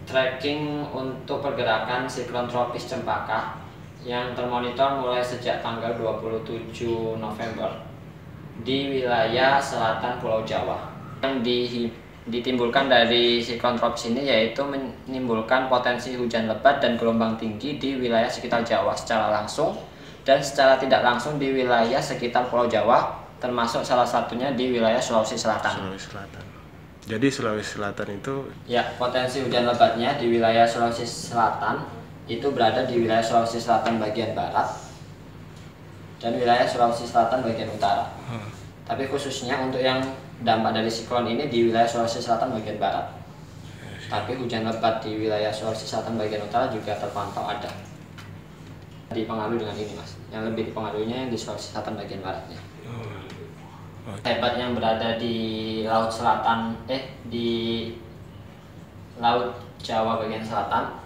tracking untuk pergerakan siklon tropis Cempaka yang termonitor mulai sejak tanggal 27 November di wilayah selatan Pulau Jawa. Yang ditimbulkan dari siklon tropis ini yaitu menimbulkan potensi hujan lebat dan gelombang tinggi di wilayah sekitar Jawa secara langsung dan secara tidak langsung di wilayah sekitar Pulau Jawa, termasuk salah satunya di wilayah Sulawesi Selatan. Jadi Sulawesi Selatan itu ya, potensi hujan lebatnya di wilayah Sulawesi Selatan itu berada di wilayah Sulawesi Selatan bagian barat dan wilayah Sulawesi Selatan bagian utara. Tapi khususnya untuk yang dampak dari siklon ini di wilayah Sulawesi Selatan bagian barat. Tapi hujan lebat di wilayah Sulawesi Selatan bagian utara juga terpantau ada. Dipengaruhi dengan ini, Mas. Yang lebih dipengaruhinya yang di Sulawesi Selatan bagian baratnya. Hebat yang berada di laut selatan, di laut Jawa bagian selatan